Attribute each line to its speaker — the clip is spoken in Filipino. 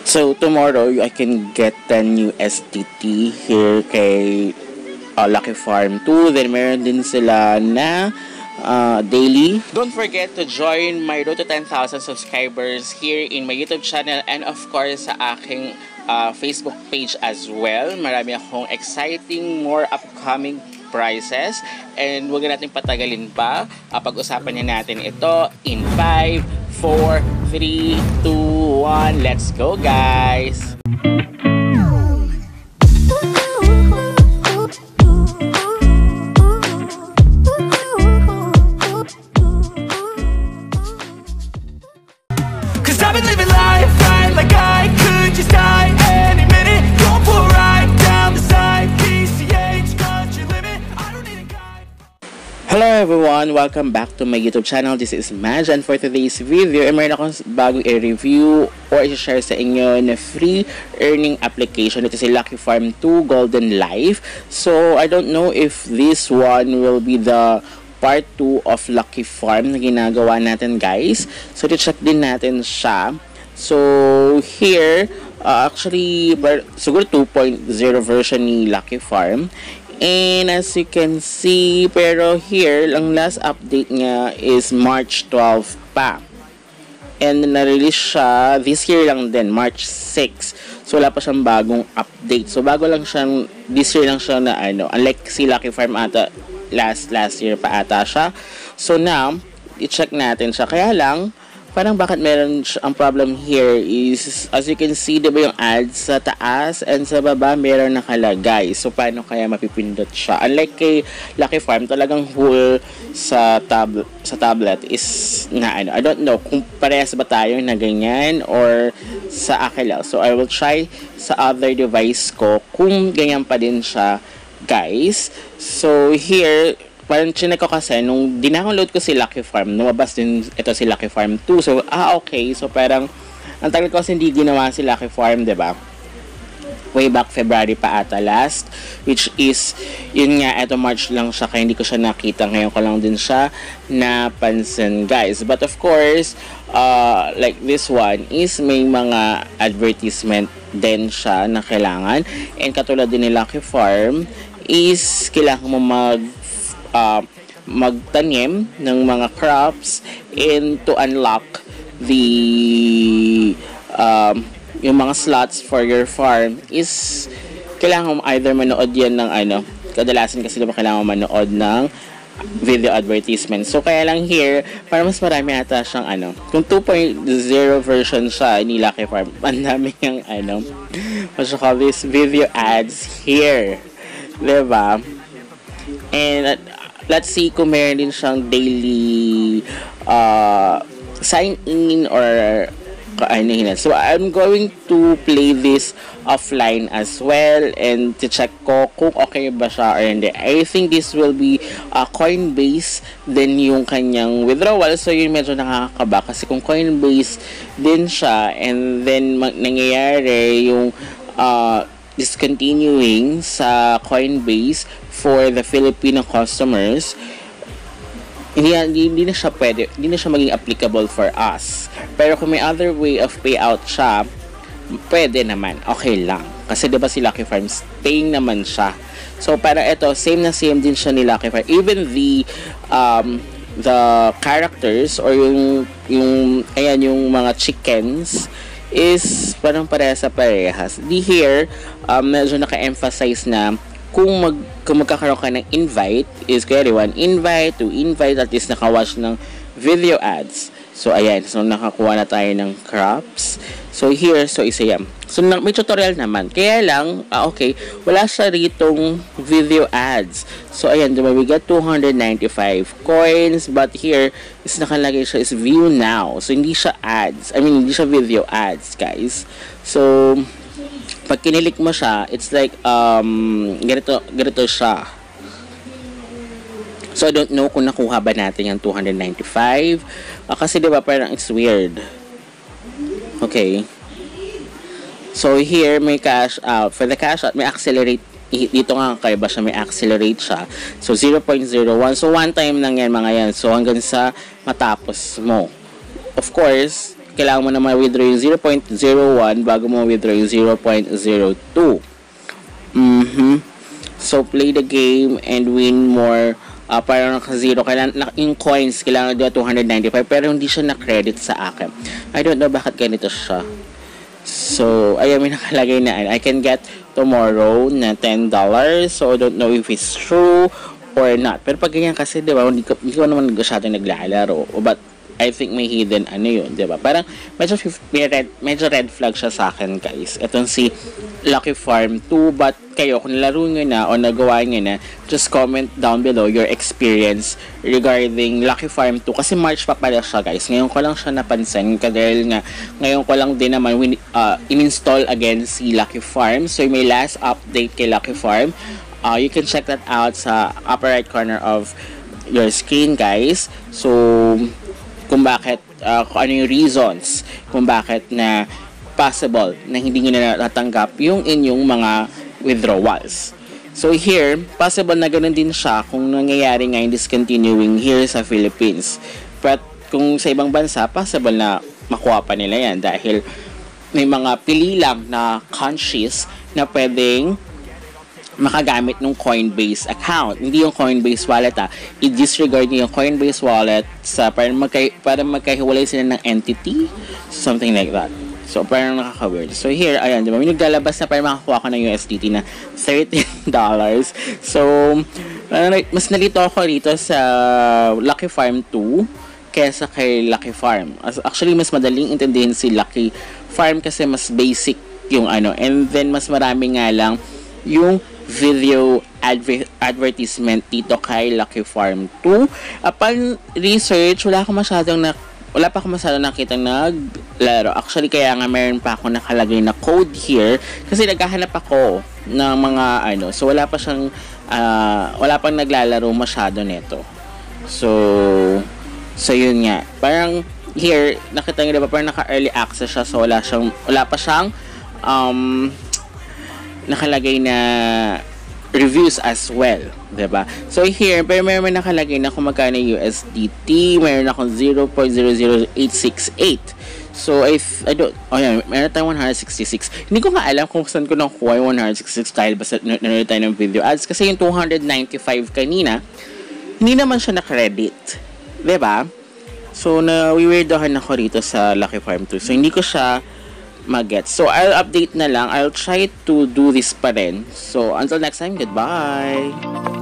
Speaker 1: So tomorrow I can get 10 new STT here kay Lucky Farm 2. Then meron din sila na daily. Don't forget to join my road to 10,000 subscribers here in my YouTube channel and of course sa aking Facebook page as well. Marami akong exciting more upcoming prizes and huwag natin patagalin pa. Pag-usapan na natin ito in 5, 4, 3, 2, 1. Let's go guys! Hello everyone! Welcome back to my YouTube channel. This is Maj and for today's video, meron akong bagong i-review or i-share sa inyo na free earning application. Ito si Lucky Farm 2 Golden Life. So, I don't know if this one will be the part 2 of Lucky Farm na ginagawa natin guys. So, i-check din natin siya. So, here, actually, siguro 2.0 version ni Lucky Farm. And as you can see, pero here, ang last update niya is March 12 pa. And na-release siya this year lang din, March 6. So wala pa siyang bagong update. So bago lang siyang, this year lang siya na unlike si Lucky Farm ata, last year pa ata siya. So now, i-check natin siya. Kaya lang, parang bakit meron ang problem here is, as you can see, diba yung ads sa taas and sa baba meron nakalagay. So, paano kaya mapipindot siya? Unlike kay Lucky Farm, talagang whole sa tablet is na I don't know kung parehas ba tayo na ganyan or sa akin lang. So, I will try sa other device ko kung ganyan pa din siya, guys. So, here, parang chinek ko kasi, nung dinownload ko si Lucky Farm, lumabas din ito si Lucky Farm 2. So, okay. So, parang, ang tagal ko kasi hindi ginawa si Lucky Farm, diba? Way back February pa ata last. Which is, yun nga, eto March lang siya, kaya hindi ko siya nakita. Ngayon ko lang din siya napansin, guys. But of course, like this one is may mga advertisement din siya na kailangan. And katulad din ni Lucky Farm, is kailangan mo magtanim ng mga crops and to unlock the yung mga slots for your farm is kailangan mo either manood yan ng kadalasan kasi diba kailangan mo manood ng video advertisement. So kaya lang here para mas marami ata siyang kung 2.0 version siya ni Lucky Farm, ang dami yung what you call this, video ads here, diba? And let's see kung meron din siyang daily sign in or so I'm going to play this offline as well and to check ko kung okay ba siya or hindi. I think this will be Coinbase din yung kanyang withdrawal. So yun medyo nakakaba kasi kung Coinbase din siya and then nangyayari yung discontinuing sa Coinbase for the Filipino customers, hindi na siya pwede, hindi na siya maging applicable for us. Pero kung may other way of payout siya, pwede naman, okay lang. Kasi diba si Lucky Farm, paying naman siya. So para ito, same na same din siya ni Lucky Farm. Even the characters or yung mga chickens is parang parehas sa parehas. Di here, medyo naka-emphasize na kung magkakaroon ka ng invite, is kaya one invite to invite, at least nakawatch ng video ads. So ayan, so nakakuha na tayo ng crops. So here, so isa yan. So may tutorial naman. Kaya lang, okay, wala siya ritong video ads. So ayan, diba, we got 295 coins, but here is nakalagay siya is view now. So hindi siya ads. I mean, hindi siya video ads, guys. So pag kinilik mo siya, it's like ganito siya. So I don't know kung nakuha ba natin yung 295 kasi diba parang it's weird. Okay. So here may cash out. For the cash out, may accelerate. Dito nga kaya ba siya, may accelerate siya. So 0.01. So one time lang yan mga yan. So hanggang sa matapos mo. Of course, kailangan mo na ma-withdraw yung 0.01 bago mo withdraw yung 0.02. So, play the game and win more. Parang naka-zero. Yung coins, kailangan doon 295. Pero hindi siya na-credit sa akin. I don't know bakit ganito siya. So, ayun, may nakalagay na I can get tomorrow na $10. So, I don't know if it's true or not. Pero pag ganyan kasi, di ba, hindi ko naman masyado naglalaro. But, I think may hidden yun, di ba? Parang, medyo red flag siya sa akin, guys. Itong si Lucky Farm 2. But, kayo, kung nalaro nyo na o nagawa nyo na, just comment down below your experience regarding Lucky Farm 2. Kasi March pa pala siya, guys. Ngayon ko lang siya napansin. Dahil nga, ngayon ko lang din naman in-install again si Lucky Farm. So, may last update kay Lucky Farm. You can check that out sa upper right corner of your screen, guys. So, kung bakit, kung ano yung reasons kung bakit na possible na hindi nyo na natanggap yung inyong mga withdrawals. So here, possible na ganun din siya kung nangyayari nga yung discontinuing here sa Philippines. But kung sa ibang bansa, possible na makuha pa nila yan dahil may mga pili lang na countries na pwedeng makagamit ng Coinbase account. Hindi yung Coinbase wallet i-disregard niyo yung Coinbase wallet para magkahiwalay sila ng entity, something like that. So parang nakaka-weird. So here, ayan, diba, may naglalabas na parang makakuha ko ng USDT na $13. So mas nalito ako rito sa Lucky Farm 2 kesa kay Lucky Farm. Actually, mas madaling intindihin si Lucky Farm kasi mas basic yung and then mas marami nga lang yung video advertisement dito kay Lucky Farm 2. Upon research, wala pa ako masyadong nakita naglaro. Actually, kaya nga meron pa ako nakalagay na code here kasi naghahanap ako ng mga so wala pang naglalaro masyado nito. So yun nga. Parang here, nakita nyo diba, parang naka-early access siya, so wala pa siyang nakalagay na reviews as well, diba? So here, pero meron nakalagay na kung magkano USDT, meron akong 0.00868. So I don't, meron tayong 166. Hindi ko nga alam kung saan ko nakuha yung 166 dahil basta nanonood tayo ng video ads. Kasi yung 295 kanina, hindi naman siya na-credit, diba? So na-weirdohan ako rito sa Lucky Farm 2. So hindi ko siya mag-get. So, I'll update na lang. I'll try to do this pa rin. So, until next time, goodbye!